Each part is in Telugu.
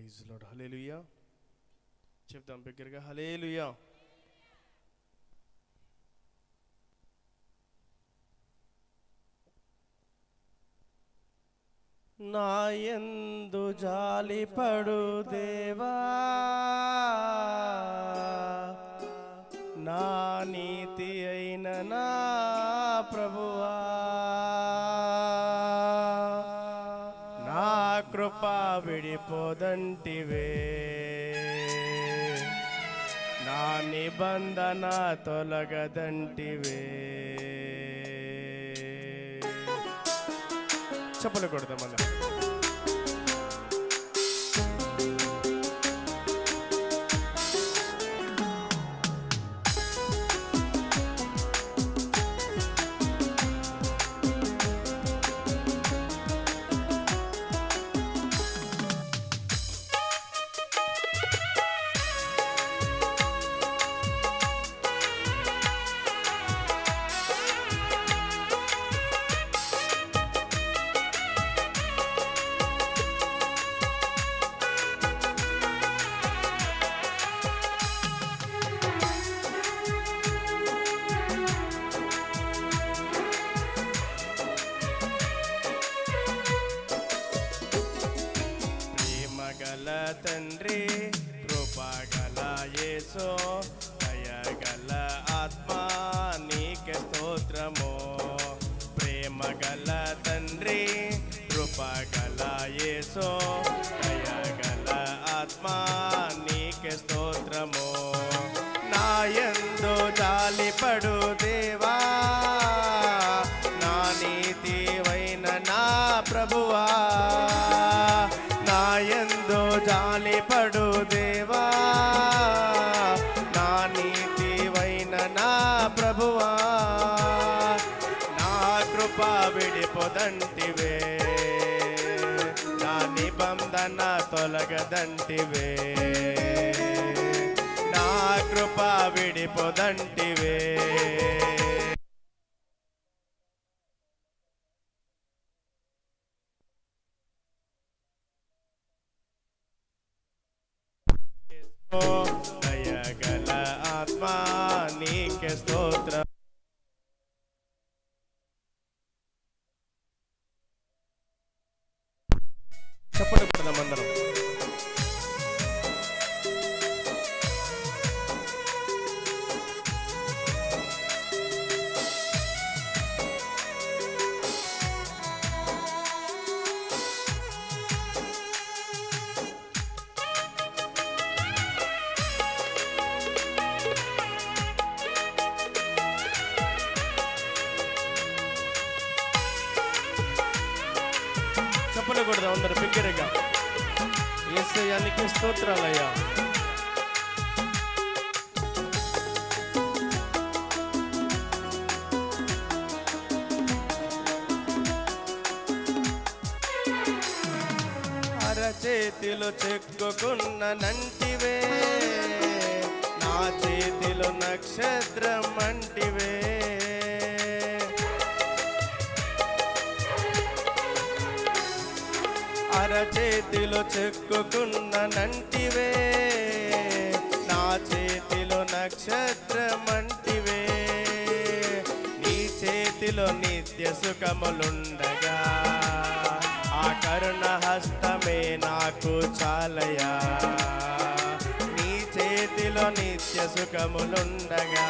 Praise lord. హల్లెలూయా చెప్దాం బిగ్గరగా, హల్లెలూయా. నా యందు జాలిపడు దేవా, నా నీతి అయిన నా ప్రభువా, నా కృప విడిపోదంటివే, నా నిబంధన తొలగదంటివే. చప్పలు కొడదాం అన్న. తండ్రి కృపగల యేసో, దయగల ఆత్మ నీకే స్తోత్రము. ప్రేమగల తండ్రి కృపగల యేసో, దయగల ఆత్మ నీకే స్తోత్రము. నా యందు జాలిపడు దేవా, నా నీతివైన నా ప్రభువా, నా యందు జాలిపడు దేవా, నా నీతివైన నా ప్రభువా, నా కృప విడిపోదంటివే, నా నిబంధన తొలగదంటివే, నా కృప విడిపోదంటివే. దయగల ఆత్మ నీకే స్తోత్రం. చెప్పండి కొడదాం అందరం. చప్పలు కొడదాం అందరు బిగ్గరగా. యేసయ్యా నీకే స్తోత్రాలయ్యా. అరచేతిలో చెక్కుకున్న నంటివే, నా చేతిలో నక్షత్రం అంటివే, అరచేతిలో చెక్కుకున్న నంటివే, నా చేతిలో నక్షత్రమంటివే. నీ చేతిలో నిత్య సుఖములుండగా, ఆ కరుణ హస్తమే నాకు చాలయా. నీ చేతిలో నిత్య సుఖములుండగా,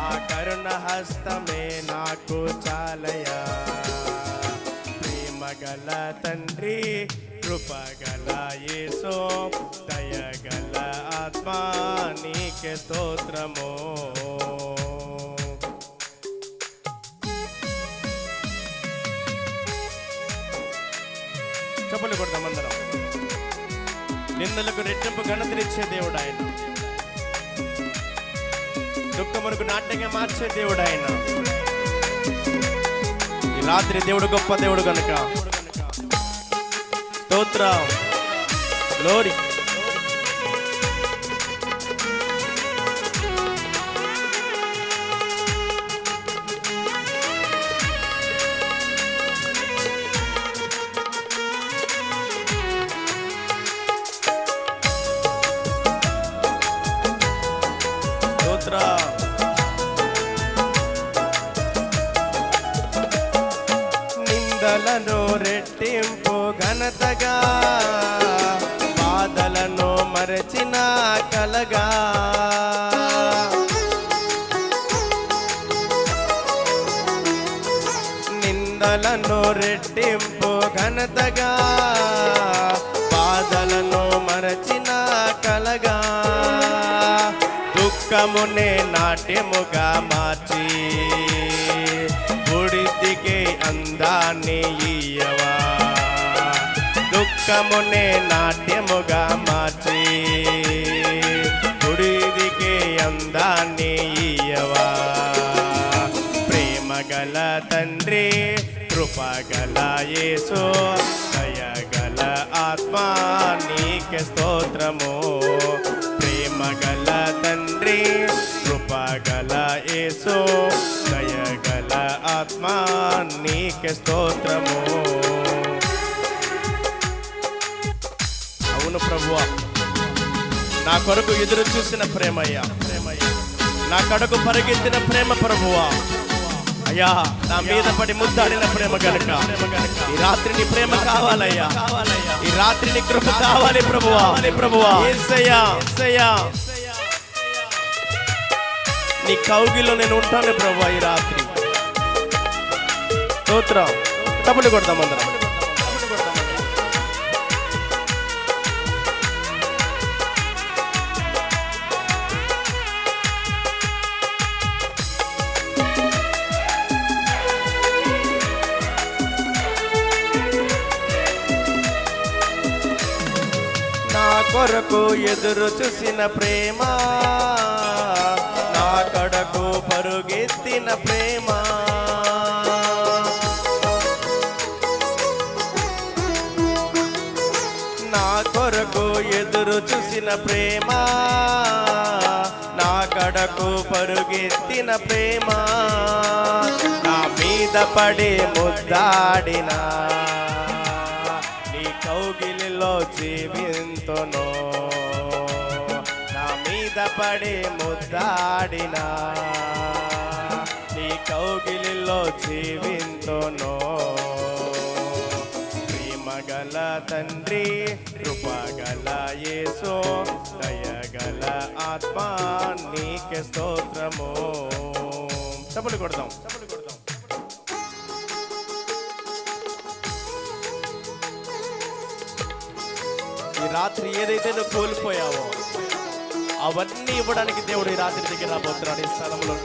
ఆ కరుణ హస్తమే నాకు చాలయా. ప్రేమగల తండ్రి కృపగల యేసో, దయగల ఆత్మ నీకే స్తోత్రము. చప్పలు కొడతాం అందరం. నిందలకు రెట్టింపు ఘనతనిచ్చే దేవుడు ఆయన, దుఃఖమునకు నాట్యంగా మార్చే దేవుడు ఆయన. ఈ రాత్రి దేవుడు గొప్ప దేవుడు కనుక స్తోత్రం, గ్లోరీ. నిందలను రెట్టింపు ఘనతగా, బాధలను మరచిన కలగా. నిందలను రెట్టింపు ఘనతగా, బాధలను మరచిన కలగా. దుఃఖమునే నాట్యముగా మార్చి బుడిదికే అందాన్ని ఇయ్యవా. దుఃఖమునే నాట్యముగా మార్చి బుడిదికే అందాన్ని ఇయ్యవా. ప్రేమగల తండ్రి, కృపగల యేసు, దయగల ఆత్మా నీకే స్తోత్రము. ప్రేమగల తండ్రి, కృపగల యేసు, దయగల ఆత్మా నీకే స్తోత్రము. అవును ప్రభువా, నా కొరకు ఎదురు చూసిన ప్రేమయ్యా, నా కడకు పరిగెత్తిన ప్రేమ ప్రభువా. అయ్యా, నా మీద పడి ముద్దాడిన ప్రేమ గనుక ఈ రాత్రి నీ ప్రేమ కావాలయ్యా. ఈ రాత్రి నీ కృప కావాలి ప్రభువా. యేసయ్యా, నీ కౌగిలో నేను ఉంటాను ప్రభువా. ఈ రాత్రి స్తోత్రం. తప్పులు కొడతాం అందరం. నా కొరకు ఎదురు చూసిన ప్రేమ, నా కడకు పరుగెత్తిన ప్రేమ. నా కొరకు ఎదురు చూసిన ప్రేమ, నా కడకు పరుగెత్తిన ప్రేమ. నా మీద పడి ముద్దాడిన నీ కౌగిలిలో జీవింతును. నా మీద పడి ముద్దాడిన నీ కౌగిలిలో జీవింతును. ప్రేమగల తండ్రి, కృపగల యేసు, దయగల ఆత్మా నీకే స్తోత్రము. తప్పులు కొడదాం. ఈ రాత్రి ఏదైతే నువ్వు కోల్పోయావో అవన్నీ ఇవ్వడానికి దేవుడు ఈ రాత్రి దగ్గర రాబోతున్నాడు ఈ స్థలంలో.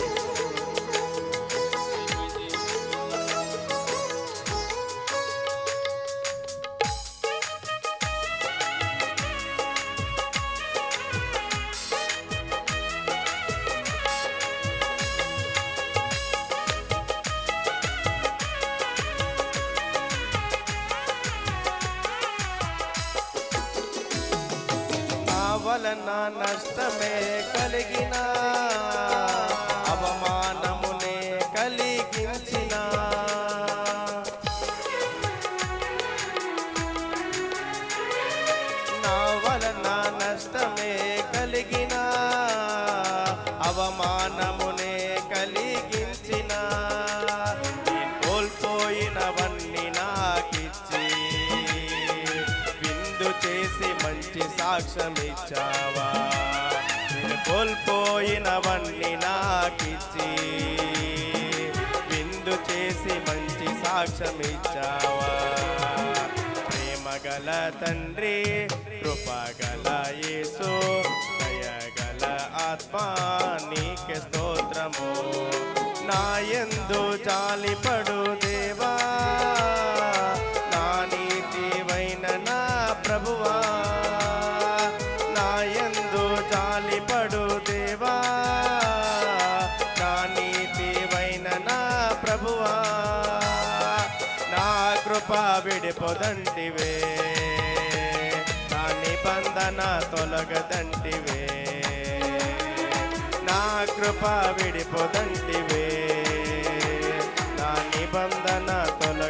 వలన నష్టమే కలిగిన, అవమానమునే కలిగించిన, నా వలన నష్టమే కలిగిన, అవమానమునే కలిగించిన. కోల్పోయినవన్నీ నాకిచ్చి విందు చేసి మంచి సాక్ష్యం ఇచ్చావా. నేను కోల్పోయినవన్నీ నాకిచ్చి విందు చేసి మంచి సాక్ష్యం ఇచ్చావా. ప్రేమగల తండ్రి, కృపగల యేసు, దయగల ఆత్మా నీకే స్తోత్రము. నా యందు జాలిపడు దేవా, నా నీతివైన నా ప్రభువా. నా యందు జాలిపడు దేవా, నా నీతివైన నా ప్రభువా. నా కృప విడిపోదంటివే, నా నిబంధన తొలగదంటివే. నా కృప విడిపోదంటివే, నా నిబంధన తొలగ